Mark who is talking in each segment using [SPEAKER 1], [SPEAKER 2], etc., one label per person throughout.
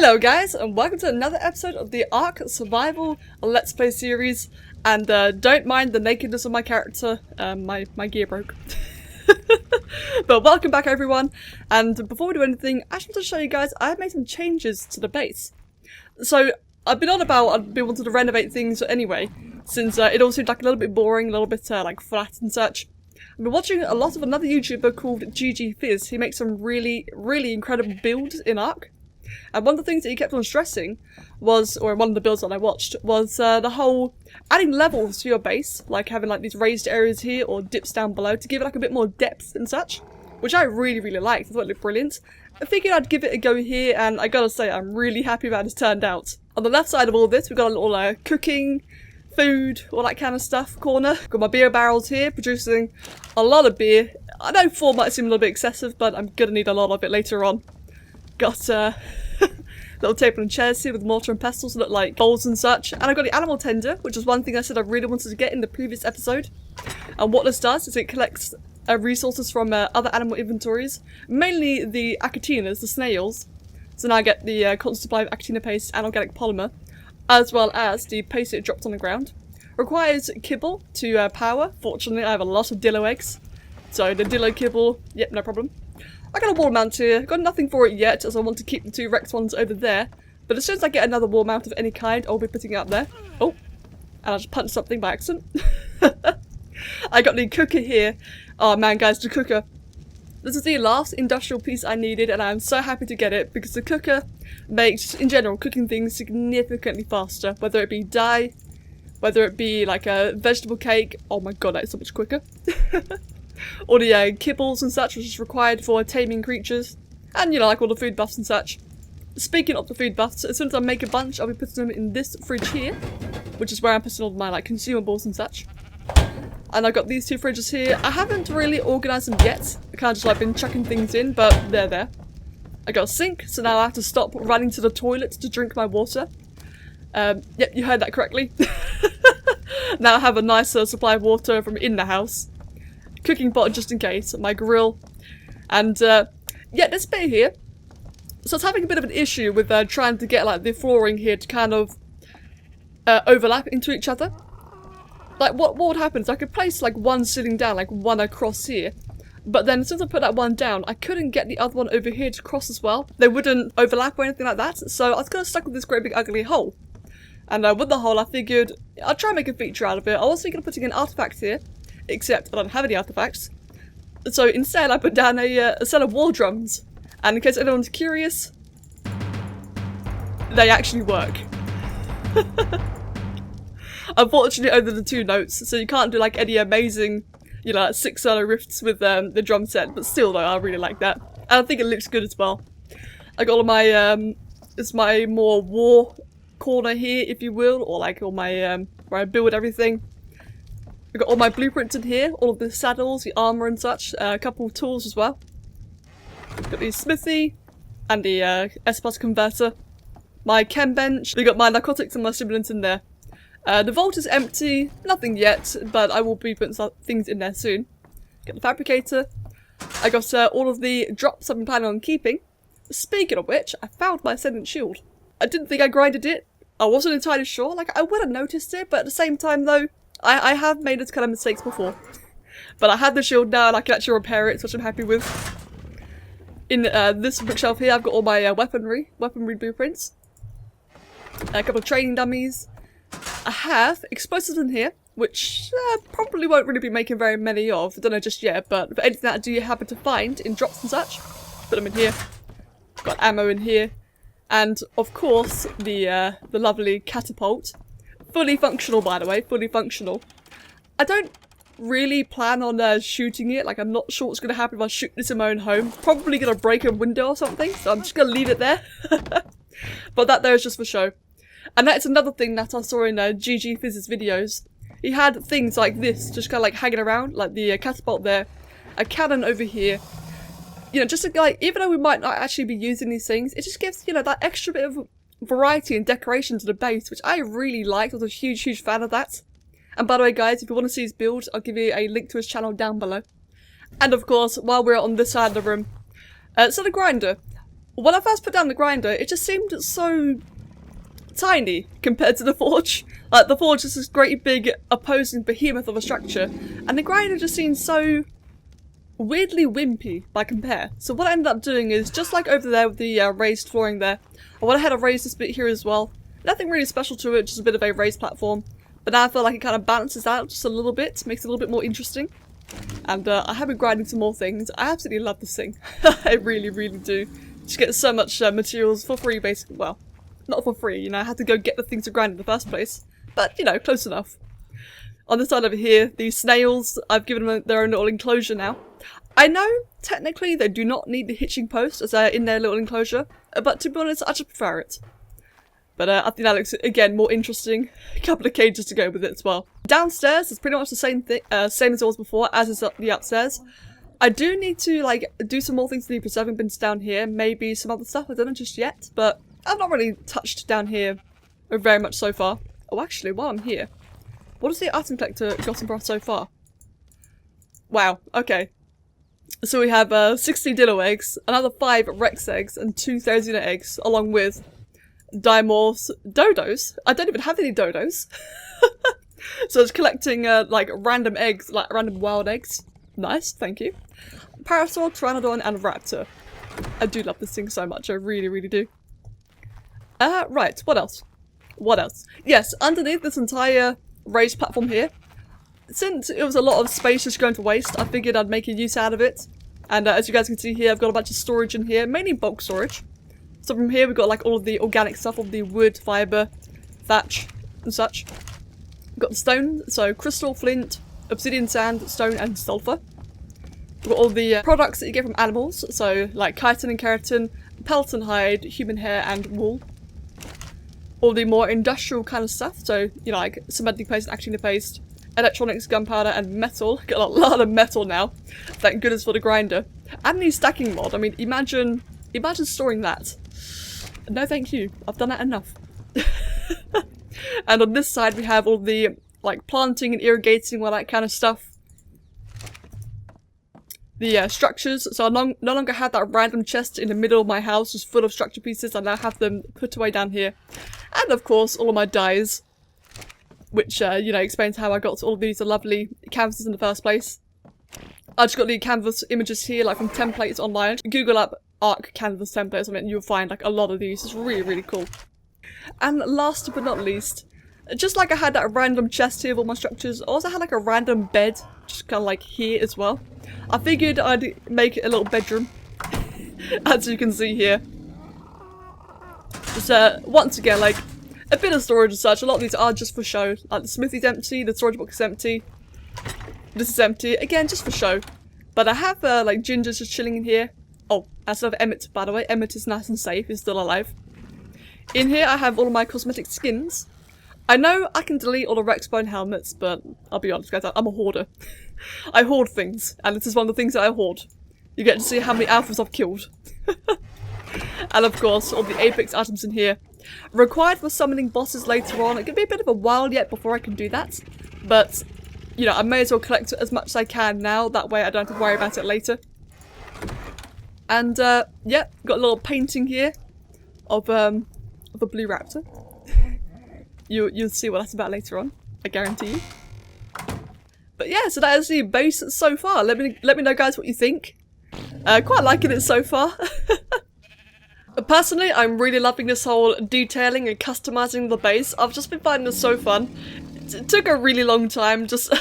[SPEAKER 1] Hello guys, and welcome to another episode of the ARK Survival Let's Play series. And don't mind the nakedness of my character, my gear broke. But welcome back everyone, and before we do anything, I just want to show you guys I've made some changes to the base. So, I've been on about I've been wanting to renovate things anyway, since it all seemed like a little bit boring, a little bit like flat and such. I've been watching a lot of another YouTuber called GGFizz. He makes some really incredible builds in ARK. And one of the things that he kept on stressing was, or one of the builds that I watched, was the whole adding levels to your base, like having like these raised areas here or dips down below to give it like a bit more depth and such, which I really liked. I thought it looked brilliant. I figured I'd give it a go here, and I gotta say I'm really happy about how it's turned out. On the left side of all this, we've got a little cooking, food, all that kind of stuff corner. Got my beer barrels here, producing a lot of beer. I know 4 might seem a little bit excessive, but I'm gonna need a lot of it later on. Got little table and chairs here with mortar and pestles to look like bowls and such. And I've got the animal tender, which is one thing I said I really wanted to get in the previous episode. And what this does is it collects resources from other animal inventories, mainly the acatinas, the snails. So now I get the constant supply of acatina paste and organic polymer, as well as the paste it dropped on the ground. Requires kibble to power. Fortunately, I have a lot of dillo eggs, so the dillo kibble, yep, no problem. I got a wall mount here, got nothing for it yet as I want to keep the 2 Rex ones over there, but as soon as I get another wall mount of any kind, I'll be putting it up there. Oh, and I just punched something by accident. I got the cooker here. Oh man guys, the cooker. This is the last industrial piece I needed, and I'm so happy to get it because the cooker makes, in general, cooking things significantly faster, whether it be dye, whether it be like a vegetable cake. Oh my god, that is so much quicker. All the kibbles and such, which is required for taming creatures, and you know, like all the food buffs and such. Speaking of the food buffs, as soon as I make a bunch, I'll be putting them in this fridge here, which is where I'm putting all my like consumables and such. And I've got these 2 fridges here. I haven't really organised them yet. I kind of just like been chucking things in, but they're there. I got a sink, so now I have to stop running to the toilet to drink my water. Yep, you heard that correctly. Now I have a nice supply of water from in the house. Cooking pot just in case, my grill, and yeah, this bit here. So I was having a bit of an issue with trying to get like the flooring here to kind of overlap into each other. Like what would happen is I could place like one sitting down, like one across here, but then since I put that one down, I couldn't get the other one over here to cross as well. They wouldn't overlap or anything like that, so I was kind of stuck with this great big ugly hole. And with the hole, I figured I'd try and make a feature out of it. I was thinking of putting an artifact here, except I don't have any artifacts. So instead I put down a set of war drums. And in case anyone's curious, they actually work. Unfortunately only the 2 notes, so you can't do like any amazing, you know, like 6 solo riffs with the drum set, but still though, I really like that. And I think it looks good as well. I got all my, it's my more war corner here, if you will, or like all my, where I build everything. I've got all my blueprints in here, all of the saddles, the armour and such, a couple of tools as well. Got the smithy, and the S+ converter. My chem bench, we got my narcotics and my stimulants in there. The vault is empty, nothing yet, but I will be putting some things in there soon. Got the fabricator. I got all of the drops I've been planning on keeping. Speaking of which, I found my ascendant shield. I didn't think I grinded it. I wasn't entirely sure, like I would have noticed it, but at the same time though, I have made this kind of mistakes before. But I have the shield now and I can actually repair it, which I'm happy with. In this bookshelf here, I've got all my weaponry blueprints. A couple of training dummies. I have explosives in here, which probably won't really be making very many of. I don't know just yet, but for anything that I do happen to find in drops and such, put them in here. Got ammo in here. And of course, the lovely catapult. Fully functional, by the way, fully functional. I don't really plan on shooting it, like I'm not sure what's going to happen if I shoot this in my own home. Probably going to break a window or something, so I'm just going to leave it there. But that there is just for show. And that's another thing that I saw in GGFizz's videos. He had things like this, just kind of like hanging around, like the catapult there, a cannon over here. You know, just like, even though we might not actually be using these things, it just gives, you know, that extra bit of variety and decoration to the base, which I really liked. I was a huge fan of that. And by the way guys, if you want to see his build, I'll give you a link to his channel down below. And of course, while we're on this side of the room, so the grinder. when I first put down the grinder, it just seemed so tiny compared to the forge. Like, the forge is this great big opposing behemoth of a structure, and the grinder just seems so weirdly wimpy by compare. So what I ended up doing is, just like over there with the raised flooring there, I went ahead and raised this bit here as well. Nothing really special to it, just a bit of a raised platform. But now I feel like it kind of balances out just a little bit, makes it a little bit more interesting. And I have been grinding some more things. I absolutely love this thing. I really, really do. Just get so much materials for free, basically. Well, not for free, you know, I had to go get the things to grind in the first place. But, you know, close enough. On this side over here, these snails, I've given them their own little enclosure now. I know, technically, they do not need the hitching post as they're in their little enclosure, but to be honest, I just prefer it. But I think that looks, again, more interesting. A couple of cages to go with it as well. Downstairs is pretty much the same thing, same as it was before, as is the upstairs. I do need to, like, do some more things to the preserving bins down here, maybe some other stuff, I don't know just yet, but I've not really touched down here very much so far. Oh, actually, while I'm here, what has the item collector gotten for us so far? Wow, okay. So we have 60 Dino eggs, another 5 Rex eggs, and 2 Therizina eggs, along with Dimorphs, dodos. I don't even have any dodos. So it's collecting like random eggs, like random wild eggs. Nice, thank you. Parasaur, Pteranodon, and Raptor. I do love this thing so much, I really, really do. Right, what else? What else? Yes, underneath this entire raised platform here, since it was a lot of space just going to waste, I figured I'd make a use out of it. And as you guys can see here, I've got a bunch of storage in here, mainly bulk storage. So from here we've got like all of the organic stuff, of the wood, fibre, thatch, and such. We've got the stone, so crystal, flint, obsidian sand, stone, and sulfur. We've got all the products that you get from animals, so like chitin and keratin, pelt and hide, human hair, and wool. All the more industrial kind of stuff, so you know, like cementing paste, actinium paste, electronics, gunpowder, and metal. Got a lot of metal now. Thank goodness for the grinder. And the stacking mod. I mean, imagine storing that. No thank you. I've done that enough. And on this side we have all the like planting and irrigating, all that kind of stuff. The structures. So I no longer have that random chest in the middle of my house just full of structure pieces. I now have them put away down here. And of course all of my dyes. Which, you know, explains how I got all these lovely canvases in the first place. I just got the canvas images here, like from templates online. Google up ARK canvas templates, I mean, you'll find like a lot of these. It's really, really cool. And last but not least, just like I had that random chest here with all my structures, I also had like a random bed, just kind of like here as well. I figured I'd make it a little bedroom, as you can see here. Just, once again, like, a bit of storage and such. A lot of these are just for show. Like the smithy's empty, the storage box is empty. This is empty, again just for show. But I have like Gingers just chilling in here. Oh, I still have Emmett, by the way. Emmett is nice and safe, he's still alive. In here I have all of my cosmetic skins. I know I can delete all the Rex bone helmets, but I'll be honest guys, I'm a hoarder. I hoard things, and this is one of the things that I hoard. You get to see how many alphas I've killed. And of course, all the Apex items in here. Required for summoning bosses later on. It could be a bit of a while yet before I can do that. But, you know, I may as well collect as much as I can now. That way I don't have to worry about it later. And, yeah, got a little painting here of a blue raptor. You'll see what that's about later on. I guarantee you. But yeah, so that is the base so far. Let me know guys what you think. Quite liking it so far. Personally, I'm really loving this whole detailing and customizing the base. I've just been finding this so fun. It took a really long time, just...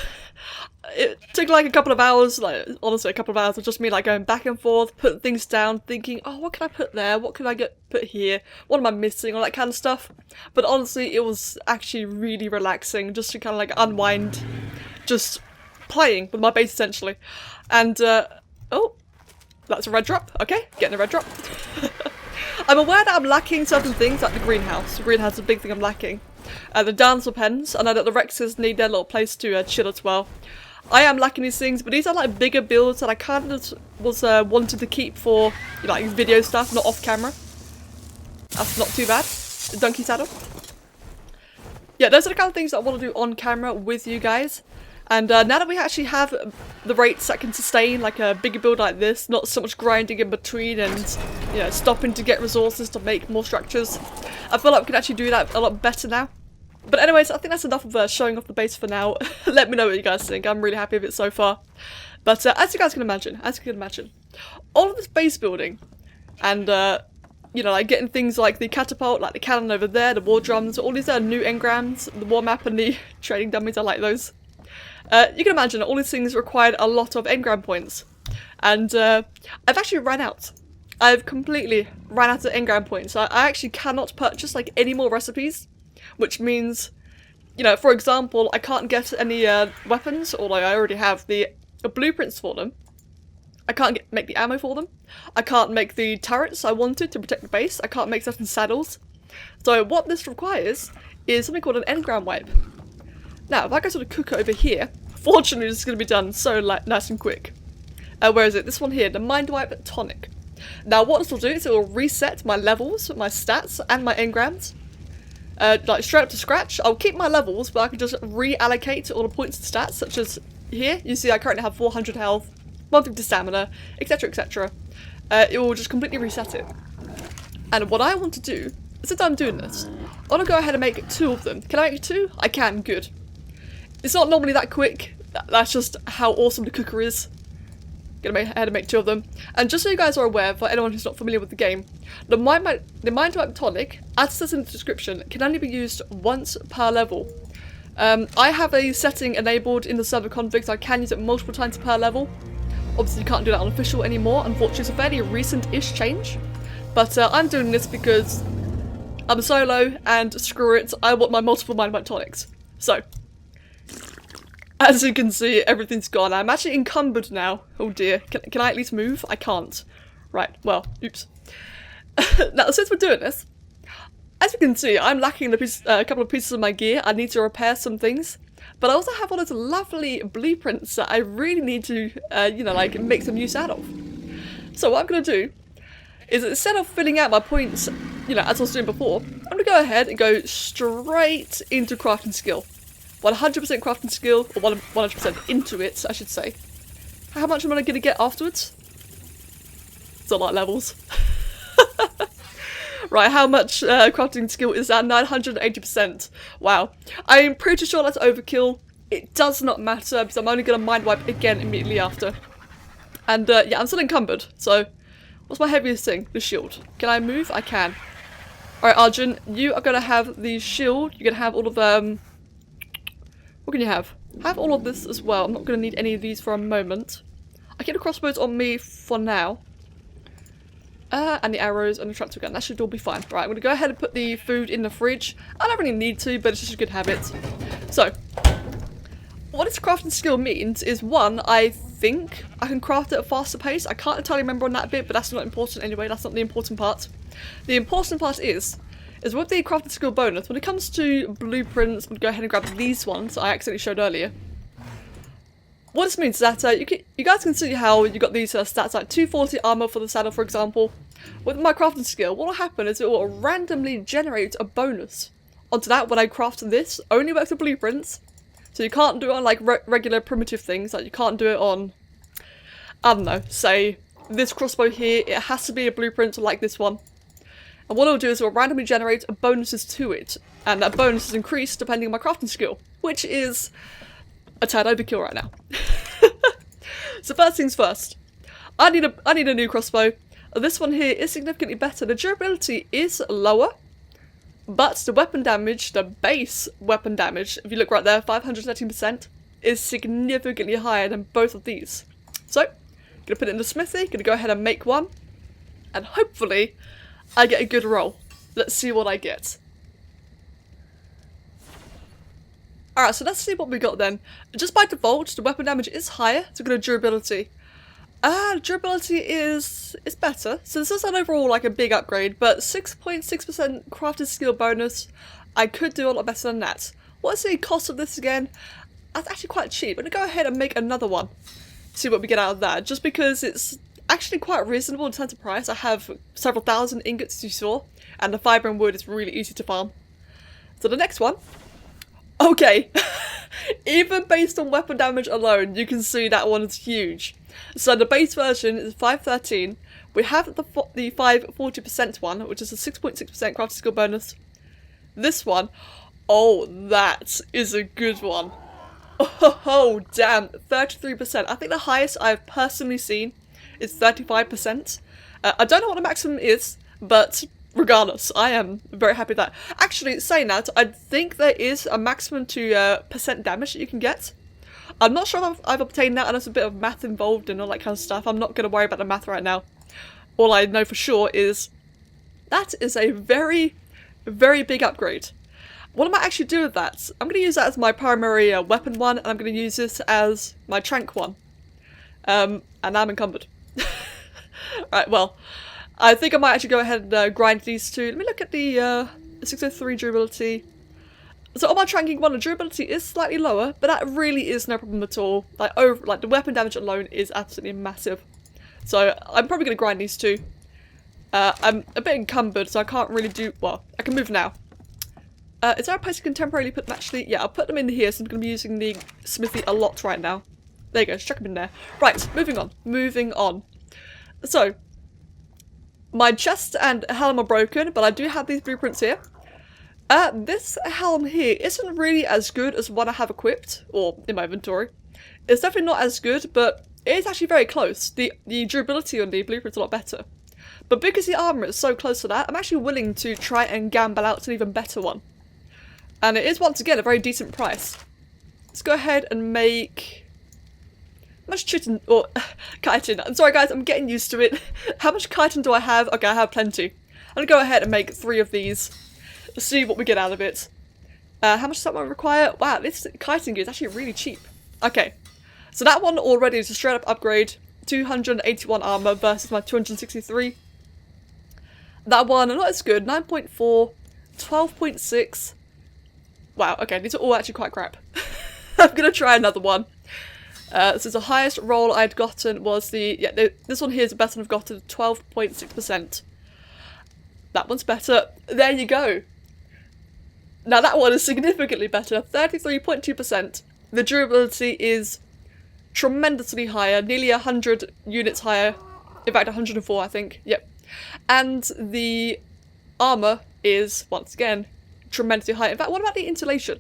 [SPEAKER 1] it took like a couple of hours, like honestly a couple of hours of just me like going back and forth, putting things down, thinking, oh, what can I put there? What can I put here? What am I missing? All that kind of stuff. But honestly, it was actually really relaxing, just to kind of like unwind, just playing with my base essentially. And, oh, that's a red drop. Okay, getting a red drop. I'm aware that I'm lacking certain things, like the greenhouse. The greenhouse is a big thing I'm lacking. The dinosaur pens. I know that the Rexes need their little place to chill as well. I am lacking these things, but these are like bigger builds that I kind of was wanted to keep for, you know, like video stuff, not off camera. That's not too bad. Donkey saddle. Yeah, those are the kind of things that I want to do on camera with you guys. And now that we actually have the rates that can sustain like a bigger build like this, not so much grinding in between and, you know, stopping to get resources to make more structures, I feel like we can actually do that a lot better now. But anyways, I think that's enough of showing off the base for now. Let me know what you guys think. I'm really happy with it so far. But as you guys can imagine, all of this base building and, you know, like getting things like the catapult, like the cannon over there, the war drums, all these new engrams, the war map and the trading dummies, I like those. You can imagine all these things required a lot of engram points. And I've actually ran out. I've completely ran out of engram points. I actually cannot purchase like any more recipes, which means, you know, for example, I can't get any weapons, although I already have the blueprints for them. I can't make the ammo for them. I can't make the turrets I wanted to protect the base. I can't make certain saddles. So what this requires is something called an engram wipe. Now, if I go to the cooker over here, fortunately this is going to be done so nice and quick. Where is it? This one here, the Mind Wipe Tonic. Now what this will do is it will reset my levels, my stats, and my engrams. Like straight up to scratch. I'll keep my levels, but I can just reallocate all the points and stats, such as here. You see I currently have 400 health, 150 stamina, etc, etc. It will just completely reset it. And what I want to do, since I'm doing this, I want to go ahead and make 2 of them. Can I make 2? I can, good. It's not normally that quick, that's just how awesome the cooker is. Gonna go ahead and make 2 of them. And just so you guys are aware, for anyone who's not familiar with the game, the Mind Wipe Tonic, as it says in the description, can only be used once per level. I have a setting enabled in the server config, so I can use it multiple times per level. Obviously you can't do that on official anymore, unfortunately it's a fairly recent-ish change. But I'm doing this because I'm solo, and screw it, I want my multiple Mind Wipe Tonics. So, as you can see, everything's gone. I'm actually encumbered now. Oh dear. Can I at least move? I can't. Right, well, oops. Now, since we're doing this, as you can see, I'm lacking a couple of pieces of my gear. I need to repair some things. But I also have all those lovely blueprints that I really need to, you know, like, make some use out of. So what I'm going to do is, instead of filling out my points, you know, as I was doing before, I'm going to go ahead and go straight into crafting skill. 100% crafting skill, or 100% into it, I should say. How much am I going to get afterwards? It's a lot of levels. Right, how much crafting skill is that? 980%. Wow. I'm pretty sure that's overkill. It does not matter, because I'm only going to mind wipe again immediately after. And yeah, I'm still encumbered, so what's my heaviest thing? The shield. Can I move? I can. Alright, Arjun, you are going to have the shield. You're going to have all of what can you have? Have all of this as well. I'm not going to need any of these for a moment. I keep the crossbows on me for now. And the arrows and the tractor gun. That should all be fine. Right, I'm going to go ahead and put the food in the fridge. I don't really need to, but it's just a good habit. So, what this crafting skill means is, one, I think I can craft at a faster pace. I can't entirely remember on that bit, but that's not important anyway. That's not the important part. The important part is with the crafting skill bonus, when it comes to blueprints, I'm going to go ahead and grab these ones I accidentally showed earlier. What this means is that you guys can see how you got these stats like 240 armor for the saddle, for example. With my crafting skill, what will happen is it will randomly generate a bonus onto that when I craft this. Only works with blueprints, so you can't do it on like regular primitive things. Like you can't do it on, I don't know, say this crossbow here. It has to be a blueprint like this one. And what it'll do is it'll randomly generate bonuses to it, and that bonus is increased depending on my crafting skill, which is a tad overkill right now. So first things first, I need a new crossbow. This one here is significantly better. The durability is lower, but the weapon damage, the base weapon damage, if you look right there, 513%, is significantly higher than both of these. So, gonna put it in the smithy, gonna go ahead and make one, and hopefully I get a good roll. Let's see what I get. Alright, so let's see what we got then. Just by default, the weapon damage is higher, so good durability. Durability is better. So this is an overall like a big upgrade, but 6.6% crafted skill bonus. I could do a lot better than that. What's the cost of this again? That's actually quite cheap. I'm gonna go ahead and make another one. See what we get out of that. Just because it's actually quite reasonable in terms of price. I have several thousand ingots, as you saw, and the fibre and wood is really easy to farm. So the next one. Okay. Even based on weapon damage alone, you can see that one is huge. So the base version is 513. We have the 540% one, which is a 6.6% crafting skill bonus. This one, oh, that is a good one. Oh, damn, 33%. I think the highest I've personally seen is 35%. I don't know what the maximum is, but regardless, I am very happy with that. Actually, saying that, I think there is a maximum to percent damage that you can get. I'm not sure if I've obtained that, and there's a bit of math involved and all that kind of stuff. I'm not going to worry about the math right now. All I know for sure is that is a very, very big upgrade. What am I actually doing with that? I'm going to use that as my primary weapon one, and I'm going to use this as my trank one. And I'm encumbered. Right, well, I think I might actually go ahead and grind these two. Let me look at the 603 durability. So on my tranking one, the durability is slightly lower, but that really is no problem at all. Like the weapon damage alone is absolutely massive. So I'm probably going to grind these two. I'm a bit encumbered, so I can't really do... Well, I can move now. Is there a place I can temporarily put them actually? Yeah, I'll put them in here, so I'm going to be using the smithy a lot right now. There you go, just chuck them in there. Right, moving on. Moving on. So, my chest and helm are broken, but I do have these blueprints here. This helm here isn't really as good as what I have equipped, or in my inventory. It's definitely not as good, but it is actually very close. The durability on the blueprint's a lot better. But because the armor is so close to that, I'm actually willing to try and gamble out an even better one. And it is, once again, a very decent price. Let's go ahead and make... How much chitin... or chitin. I'm sorry guys, I'm getting used to it. How much chitin do I have? Okay, I have plenty. I'm gonna go ahead and make 3 of these. See what we get out of it. How much does that one require? Wow, this chitin gear is actually really cheap. Okay, so that one already is a straight up upgrade. 281 armor versus my 263. That one, not as good. 9.4, 12.6. Wow, okay, these are all actually quite crap. I'm gonna try another one. So the highest roll I'd gotten was the... Yeah, this one here is the best one I've gotten, 12.6%. That one's better. There you go. Now that one is significantly better, 33.2%. The durability is tremendously higher, nearly 100 units higher. In fact, 104, I think. Yep. And the armor is, once again, tremendously high. In fact, what about the insulation?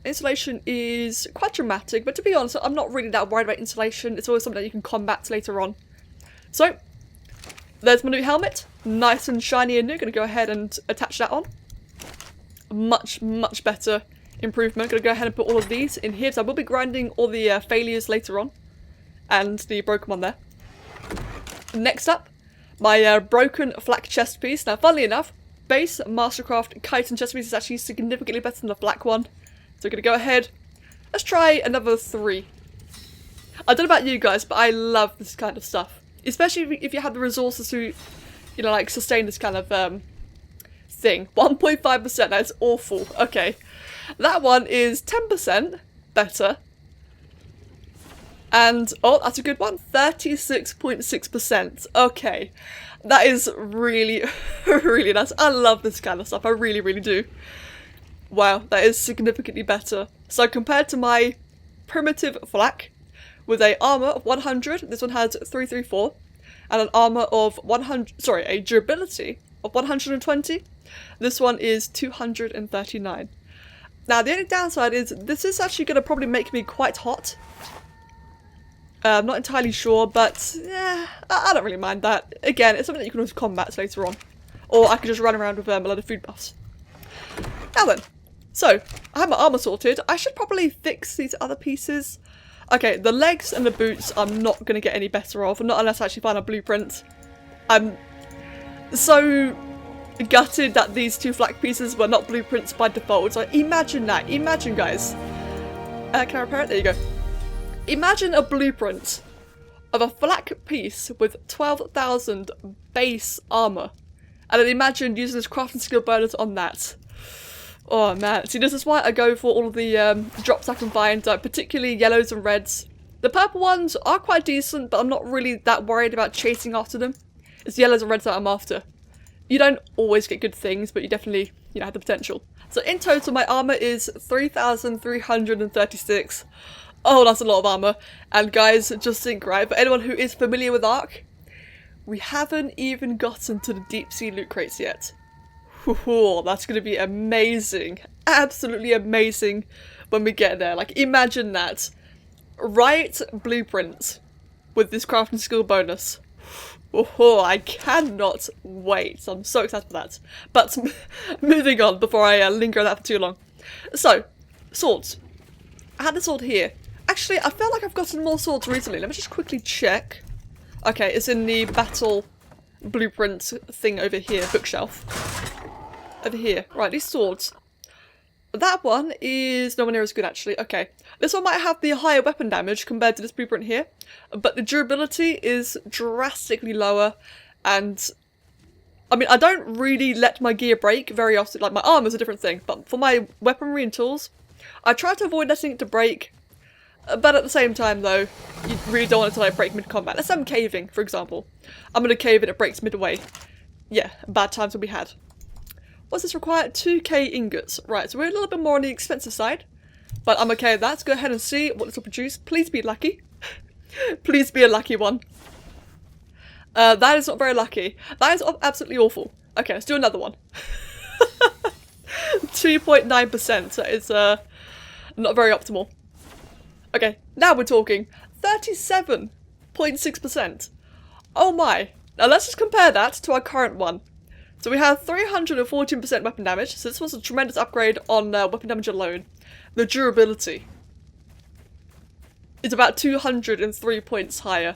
[SPEAKER 1] Insulation is quite dramatic, but to be honest, I'm not really that worried about insulation. It's always something that you can combat later on. So, there's my new helmet. Nice and shiny and new. Gonna go ahead and attach that on. Much, much better improvement. Gonna go ahead and put all of these in here. So I will be grinding all the failures later on. And the broken one there. Next up, my broken flak chest piece. Now, funnily enough, base Mastercraft chitin chest piece is actually significantly better than the black one. So we're gonna go ahead. Let's try another 3. I don't know about you guys, but I love this kind of stuff. Especially if you have the resources to, you know, like sustain this kind of thing. 1.5%, that's awful. Okay. That one is 10% better. And, oh, that's a good one. 36.6%. Okay. That is really, really nice. I love this kind of stuff. I really, really do. Wow, that is significantly better. So compared to my primitive flak, with a armor of 100, this one has 334, and an armor of 100, sorry, a durability of 120, this one is 239. Now, the only downside is this is actually going to probably make me quite hot. I'm not entirely sure, but yeah, I don't really mind that. Again, it's something that you can always combat later on. Or I could just run around with a lot of food buffs. Now then, so, I have my armor sorted. I should probably fix these other pieces. Okay, the legs and the boots I'm not going to get any better of, not unless I actually find a blueprint. I'm so gutted that these 2 flak pieces were not blueprints by default. So imagine that. Imagine, guys. Can I repair it? There you go. Imagine a blueprint of a flak piece with 12,000 base armor. And then imagine using this crafting skill bonus on that. Oh man, see, this is why I go for all of the drops I can find, particularly yellows and reds. The purple ones are quite decent, but I'm not really that worried about chasing after them. It's yellows and reds that I'm after. You don't always get good things, but you definitely, you know, have the potential. So in total my armor is 3,336. Oh, that's a lot of armor. And guys, just think, right, for anyone who is familiar with ARK, we haven't even gotten to the deep sea loot crates yet. Ooh, that's going to be amazing. Absolutely amazing when we get there. Like, imagine that. Right blueprint with this crafting skill bonus. Oh, I cannot wait. I'm so excited for that. But moving on before I linger on that for too long. So, swords. I had the sword here. Actually, I feel like I've gotten more swords recently. Let me just quickly check. Okay, it's in the battle blueprint thing over here, bookshelf. Over here. Right, these swords. That one is nowhere near as good, actually. Okay, this one might have the higher weapon damage compared to this blueprint here, but the durability is drastically lower, and I mean, I don't really let my gear break very often. Like, my armor's a different thing, but for my weaponry and tools, I try to avoid letting it to break, but at the same time, though, you really don't want it to, like, break mid-combat. Let's say I'm caving, for example. I'm gonna cave and it breaks midway. Yeah, bad times will be had. What's this required? 2k ingots. Right, so we're a little bit more on the expensive side, but I'm okay with that. Let's go ahead and see what this will produce. Please be lucky. Please be a lucky one. That is not very lucky. That is absolutely awful. Okay, let's do another one. 2.9%. That is not very optimal. Okay, now we're talking 37.6%. Oh my. Now let's just compare that to our current one. So we have 314% weapon damage, so this was a tremendous upgrade on weapon damage alone. The durability is about 203 points higher.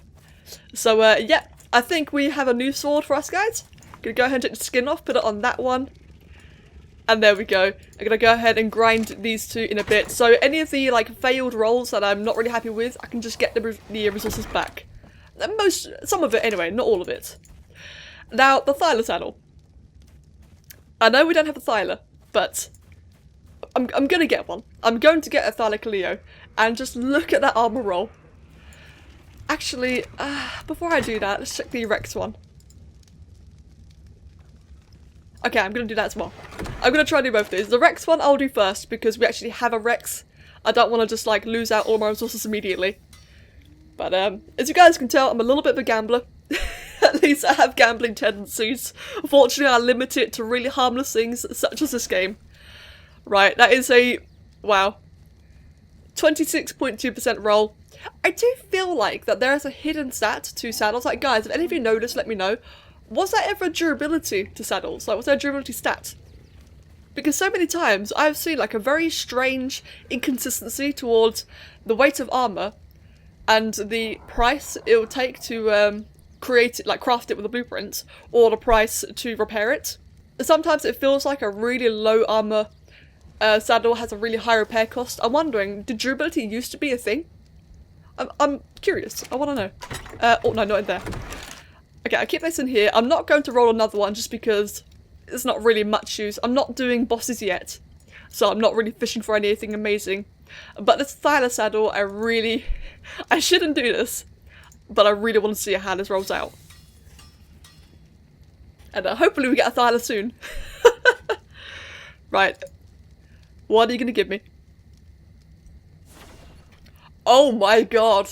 [SPEAKER 1] So yeah, I think we have a new sword for us, guys. Gonna go ahead and take the skin off, put it on that one. And there we go. I'm gonna go ahead and grind these two in a bit. So any of the like failed rolls that I'm not really happy with, I can just get the resources back. Some of it anyway, not all of it. Now, the Thyla saddle. I know we don't have a Thyla, but I'm gonna get one. I'm going to get a Thyla, and just look at that armor roll. Actually, before I do that, let's check the Rex one. Okay, I'm gonna do that as well. I'm gonna try to do both of these. The Rex one I'll do first because we actually have a Rex. I don't want to just like lose out all my resources immediately. But as you guys can tell, I'm a little bit of a gambler. At least I have gambling tendencies. Fortunately, I limit it to really harmless things, such as this game. Right, that is a, wow, 26.2% roll. I do feel like that there is a hidden stat to saddles. Like, guys, if any of you noticed, let me know. Was there ever durability to saddles? Like, was there a durability stat? Because so many times I've seen like a very strange inconsistency towards the weight of armor and the price it would take to create it, like craft it with a blueprint, or the price to repair it. Sometimes it feels like a really low armor saddle has a really high repair cost. I'm wondering, did durability used to be a thing? I'm curious. I want to know. Oh no, not in there. Okay, I keep this in here. I'm not going to roll another one just because it's not really much use. I'm not doing bosses yet, so I'm not really fishing for anything amazing. But this Thyla saddle, I shouldn't do this, but I really want to see how this rolls out. And hopefully we get a Thyla soon. Right. What are you going to give me? Oh my god.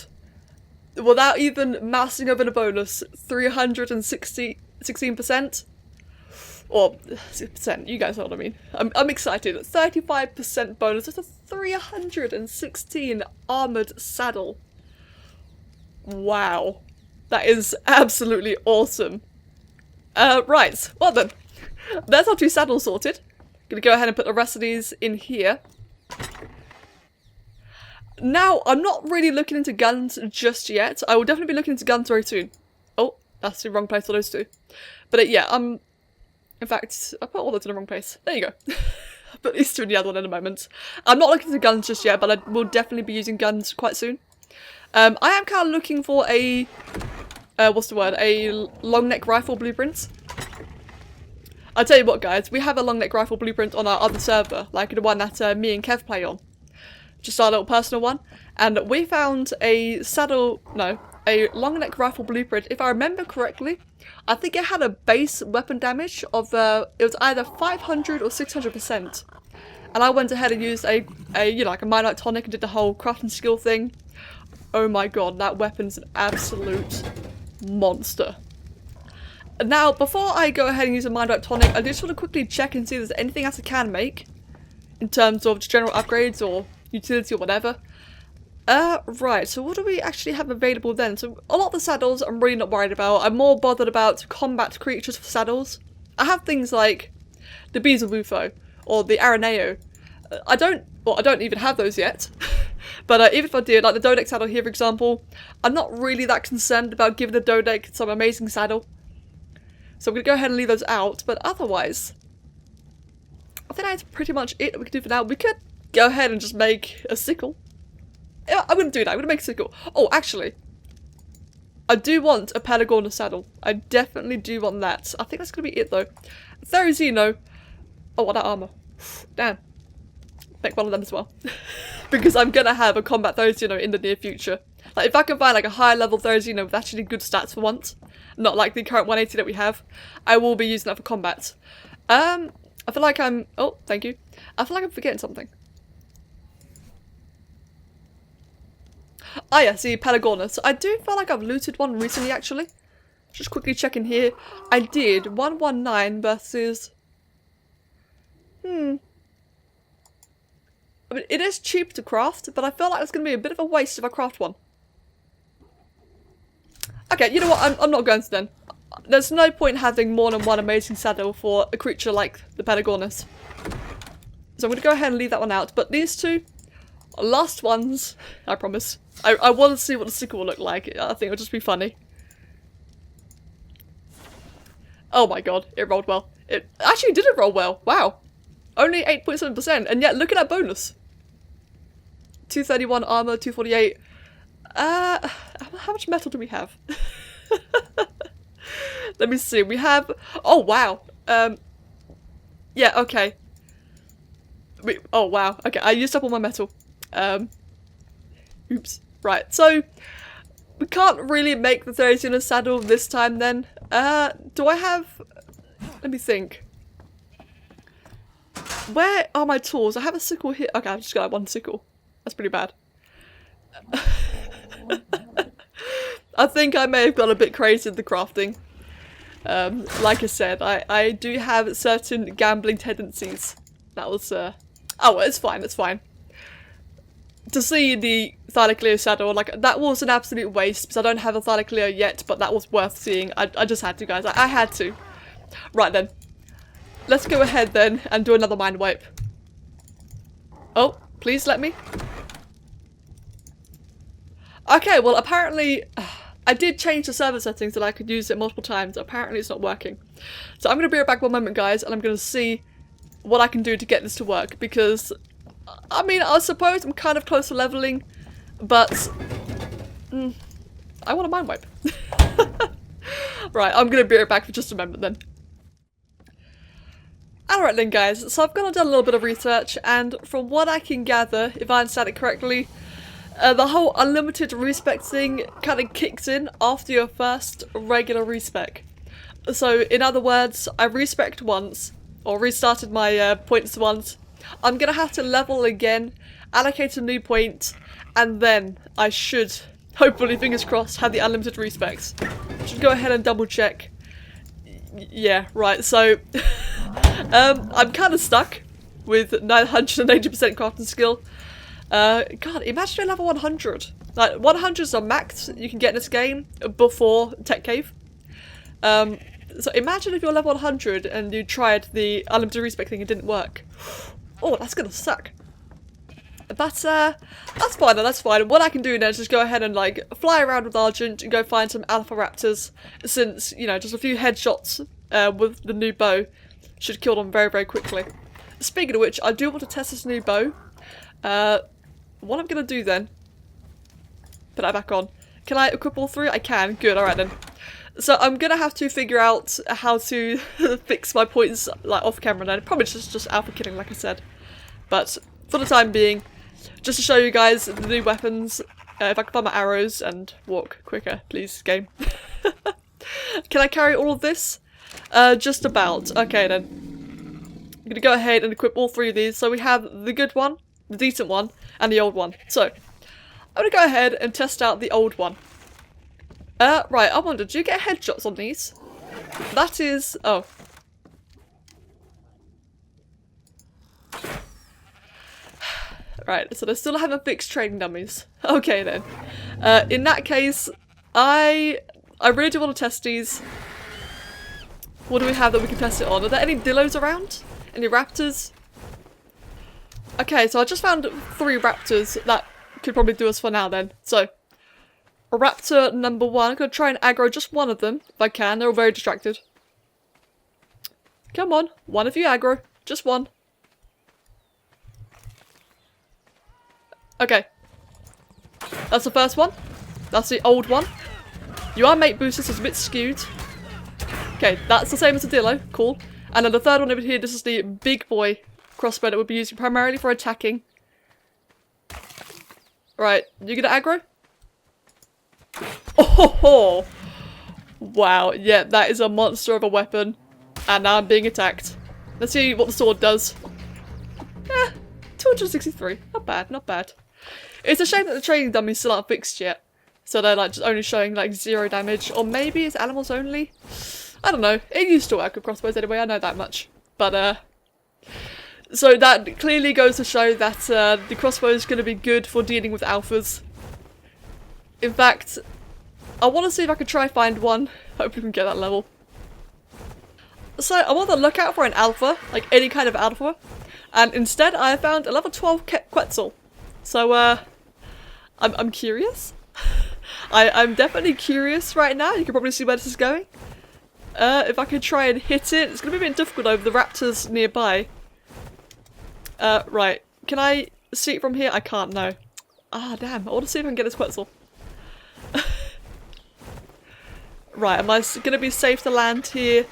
[SPEAKER 1] Without even mousing over the bonus, 316%? Or 6%, you guys know what I mean. I'm excited. 35% bonus, that's a 316 armoured saddle. Wow. That is absolutely awesome. Right, well then. There's our two saddles sorted. Gonna go ahead and put the rest of these in here. Now, I'm not really looking into guns just yet. I will definitely be looking into guns very soon. Oh, that's the wrong place for those two. But yeah, in fact, I put all those in the wrong place. There you go. I'll put these two in the other one in a moment. I'm not looking into guns just yet, but I will definitely be using guns quite soon. I am kind of looking for a, what's the word, a long neck rifle blueprint. I'll tell you what, guys, we have a long neck rifle blueprint on our other server, like the one that me and Kev play on. Just our little personal one. And we found a long neck rifle blueprint. If I remember correctly, I think it had a base weapon damage of, it was either 500 or 600%. and I went ahead and used a you know, like a Minute Tonic and did the whole crafting skill thing. Oh my god, that weapon's an absolute monster. Now, before I go ahead and use a Minute Tonic, I just want to quickly check and see if there's anything else I can make in terms of just general upgrades or utility or whatever. Right, so what do we actually have available then? So a lot of the saddles I'm really not worried about. I'm more bothered about combat creatures for saddles. I have things like the Beelzebufo or the Araneo. I don't even have those yet. But even if I did, like the Dodec saddle here for example, I'm not really that concerned about giving the Dodec some amazing saddle. So I'm going to go ahead and leave those out, but otherwise, I think that's pretty much it that we can do for now. We could go ahead and just make a sickle. I wouldn't do that, I'm going to make a sickle. Oh, actually, I do want a Pelagorna saddle. I definitely do want that. I think that's going to be it though. Therizino. Oh, what that armor. Damn. Make one of them as well. Because I'm going to have a combat Therizino in the near future. Like, if I can find like a higher level Therizino with actually good stats for once, not like the current 180 that we have, I will be using that for combat. I feel like I'm... Oh, thank you. I feel like I'm forgetting something. Ah yeah, see, Pelagorna. So I do feel like I've looted one recently actually. Just quickly checking here. I did 119 versus... I mean, it is cheap to craft, but I feel like it's going to be a bit of a waste if I craft one. Okay, you know what, I'm not going to then. There's no point having more than one amazing saddle for a creature like the Pelagornas. So I'm going to go ahead and leave that one out, but these two, last ones, I promise. I want to see what the sickle will look like. I think it'll just be funny. Oh my god, it rolled well. It actually didn't roll well, wow. Only 8.7%, and yet look at that bonus. 231 armor, 248. How much metal do we have? Let me see. We have... Oh, wow. Yeah, okay. Oh, wow. Okay, I used up all my metal. Oops. Right, so... We can't really make the Therizino saddle this time then. Do I have... Let me think. Where are my tools? I have a sickle here. Okay, I've just got one sickle. That's pretty bad. I think I may have got a bit crazy with the crafting. Like I said, I do have certain gambling tendencies. That was, oh, well, it's fine, it's fine. To see the Thylacoleo saddle, like, that was an absolute waste, because I don't have a Thylacoleo yet, but that was worth seeing. I just had to, guys. I had to. Right then. Let's go ahead then and do another mind wipe. Oh, please let me. Okay, well apparently I did change the server settings that I could use it multiple times. Apparently it's not working. So I'm going to be right back one moment, guys, and I'm going to see what I can do to get this to work, because I mean, I suppose I'm kind of close to leveling, but I want a mind wipe. Right, I'm going to be right back for just a moment then. Alright then guys, so I've gone and done a little bit of research, and from what I can gather, if I understand it correctly, the whole unlimited respec thing kind of kicks in after your first regular respec. So in other words, I respec'd once, or restarted my points once, I'm gonna have to level again, allocate a new point, and then I should, hopefully fingers crossed, have the unlimited respecs. Should go ahead and double check. Yeah, right, so I'm kind of stuck with 980% crafting skill. God, imagine a level 100. Like, 100 is the max you can get in this game before Tech Cave. So imagine if you're level 100 and you tried the unlimited respec thing and it didn't work. Oh, that's gonna suck. That's fine, that's fine. What I can do now is just go ahead and, like, fly around with Argent and go find some Alpha Raptors, since, you know, just a few headshots with the new bow should kill them very, very quickly. Speaking of which, I do want to test this new bow. What I'm gonna do then... Put that back on. Can I equip all three? I can. Good, alright then. So I'm gonna have to figure out how to fix my points, like, off camera then. Probably just alpha killing, like I said. But for the time being, just to show you guys the new weapons, if I can find my arrows and walk quicker, please, game. Can I carry all of this? Just about. Okay then. I'm going to go ahead and equip all 3 of these. So we have the good one, the decent one, and the old one. So, I'm going to go ahead and test out the old one. Right, I wonder, do you get headshots on these? That is... oh. Right, so they still haven't fixed training dummies. Okay then. In that case, I really do want to test these. What do we have that we can test it on? Are there any dillos around? Any raptors? Okay, so I just found 3 raptors that could probably do us for now then. So, raptor number 1. I'm going to try and aggro just one of them, if I can. They're all very distracted. Come on, one of you aggro. Just one. Okay. That's the first one. That's the old one. You are mate boosted, so it's a bit skewed. Okay, that's the same as the Dillo. Cool. And then the third one over here, this is the big boy crossbow that we'll be using primarily for attacking. Right, you gonna aggro? Oh ho ho! Wow, yeah, that is a monster of a weapon. And now I'm being attacked. Let's see what the sword does. 263. Not bad, not bad. It's a shame that the training dummies still aren't fixed yet. So they're like just only showing like 0 damage. Or maybe it's animals only? I don't know. It used to work with crossbows anyway, I know that much. But so that clearly goes to show that the crossbow is going to be good for dealing with alphas. In fact, I want to see if I can try find one. Hope we can get that level. So I want to look out for an alpha, like any kind of alpha. And instead I found a level 12 Quetzal. So I'm curious. I'm definitely curious right now. You can probably see where this is going. If I could try and hit it, it's going to be a bit difficult over the raptors nearby. Right. Can I see it from here? I can't, no. Ah, damn. I want to see if I can get this Quetzal. Right, am I going to be safe to land here?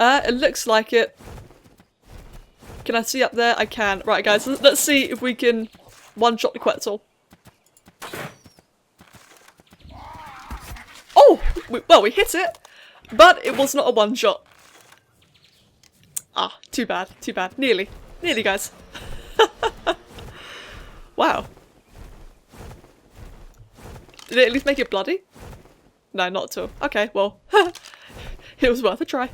[SPEAKER 1] It looks like it. Can I see up there? I can. Right, guys, let's see if we can one-shot the Quetzal. Oh! Well, we hit it, but it was not a one-shot. Ah, too bad, too bad. Nearly. Nearly, guys. Wow. Did it at least make it bloody? No, not at all. Okay, well, it was worth a try.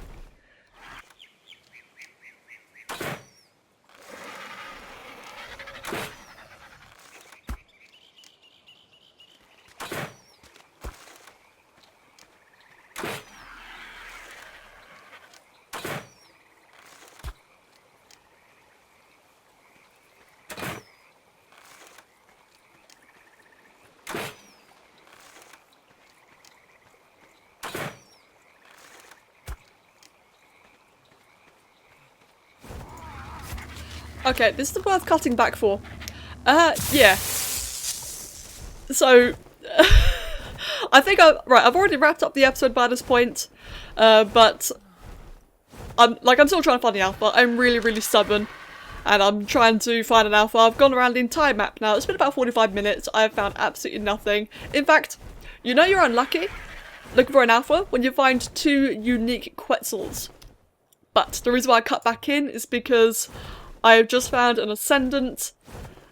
[SPEAKER 1] Okay, this is worth cutting back for. Yeah. So, I think I've already wrapped up the episode by this point, but I'm still trying to find the alpha. I'm really, really stubborn, and I'm trying to find an alpha. I've gone around the entire map now. It's been about 45 minutes. I have found absolutely nothing. In fact, you know you're unlucky looking for an alpha when you find 2 unique Quetzals. But the reason why I cut back in is because I've just found an Ascendant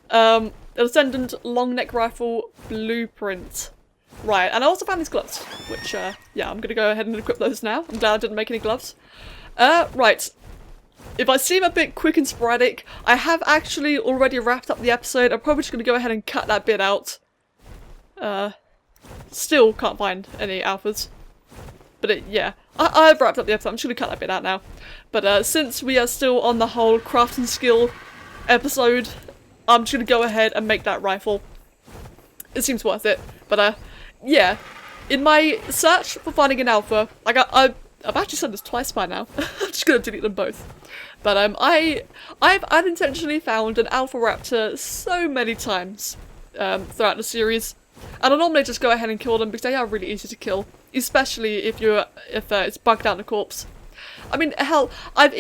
[SPEAKER 1] long neck rifle blueprint. Right, and I also found these gloves, which, yeah, I'm gonna go ahead and equip those now. I'm glad I didn't make any gloves. Right. If I seem a bit quick and sporadic, I have actually already wrapped up the episode. I'm probably just gonna go ahead and cut that bit out. Still can't find any alphas. But yeah, I've wrapped up the episode. I'm just gonna cut that bit out now. But since we are still on the whole crafting skill episode, I'm just gonna go ahead and make that rifle. It seems worth it. But yeah, in my search for finding an alpha, like I've actually said this twice by now. I'm just gonna delete them both. But I've unintentionally found an alpha raptor so many times throughout the series, and I normally just go ahead and kill them because they are really easy to kill. Especially if it's bugged out in a corpse. I mean, hell, I have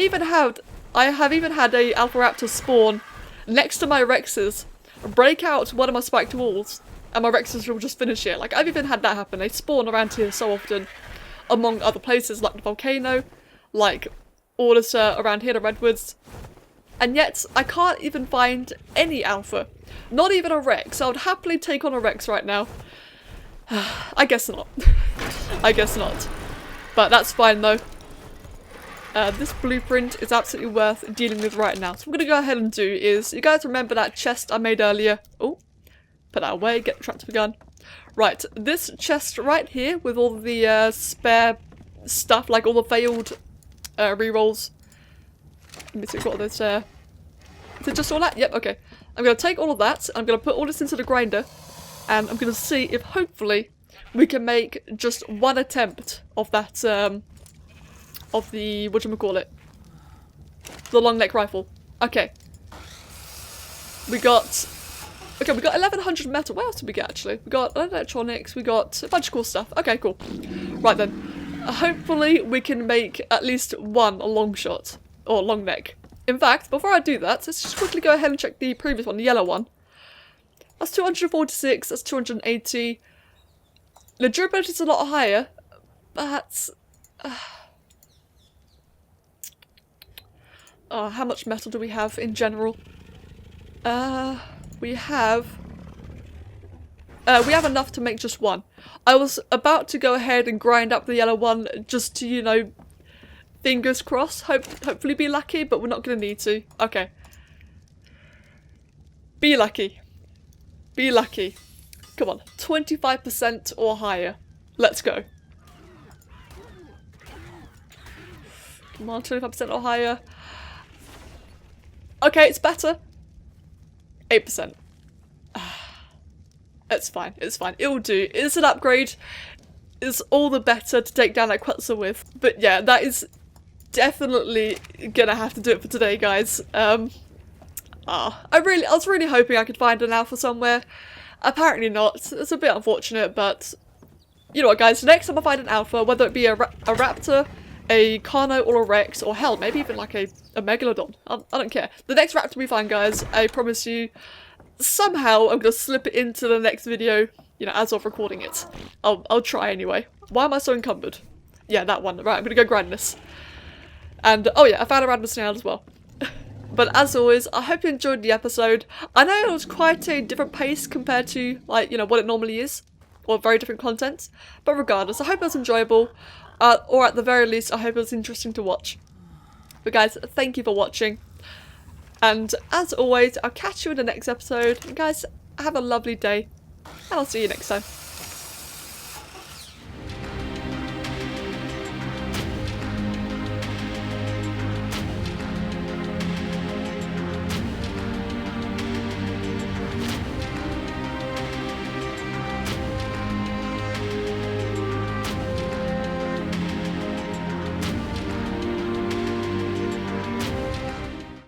[SPEAKER 1] even had a alpha raptor spawn next to my Rexes, break out one of my spiked walls, and my Rexes will just finish it. Like, I've even had that happen. They spawn around here so often, among other places like the volcano, like all this around here, the redwoods. And yet, I can't even find any alpha. Not even a Rex. I would happily take on a Rex right now. I guess not. I guess not. But that's fine though. This blueprint is absolutely worth dealing with right now. So what I'm going to go ahead and do is, you guys remember that chest I made earlier? Oh, put that away, get the tractor gun. Right, this chest right here with all the spare stuff, like all the failed rerolls. Let me see, what are those there? Is it just all that? Yep, okay. I'm going to take all of that, I'm going to put all this into the grinder, and I'm going to see if hopefully we can make just one attempt of that, of the, whatchamacallit, the long neck rifle. Okay. We got 1100 metal. What else did we get actually? We got electronics, we got a bunch of cool stuff. Okay, cool. Right then. Hopefully we can make at least one a long shot. Or long neck. In fact, before I do that, let's just quickly go ahead and check the previous one, the yellow one. That's 246, that's 280. The durability is a lot higher, but... how much metal do we have in general? We have enough to make just one. I was about to go ahead and grind up the yellow one just to, you know, fingers crossed, hopefully be lucky, but we're not going to need to. Okay. Be lucky. Be lucky. Come on, 25% or higher. Let's go. Come on, 25% or higher. Okay, it's better. 8%. It's fine, it's fine. It will do. It's an upgrade. It's all the better to take down that Quetzal with. But yeah, that is definitely gonna have to do it for today, guys. I was really hoping I could find an alpha somewhere. Apparently not. It's a bit unfortunate, but you know what, guys? Next time I find an alpha, whether it be a raptor, a Carno, or a Rex, or hell, maybe even like a Megalodon. I don't care. The next raptor we find, guys, I promise you, somehow I'm gonna slip it into the next video, you know, as of recording it. I'll try anyway. Why am I so encumbered? Yeah, that one. Right, I'm gonna go grind this. And, oh yeah, I found a random snail as well. But as always, I hope you enjoyed the episode. I know it was quite a different pace compared to, like, you know, what it normally is. Or very different content. But regardless, I hope it was enjoyable. Or at the very least, I hope it was interesting to watch. But guys, thank you for watching. And as always, I'll catch you in the next episode. And guys, have a lovely day. And I'll see you next time.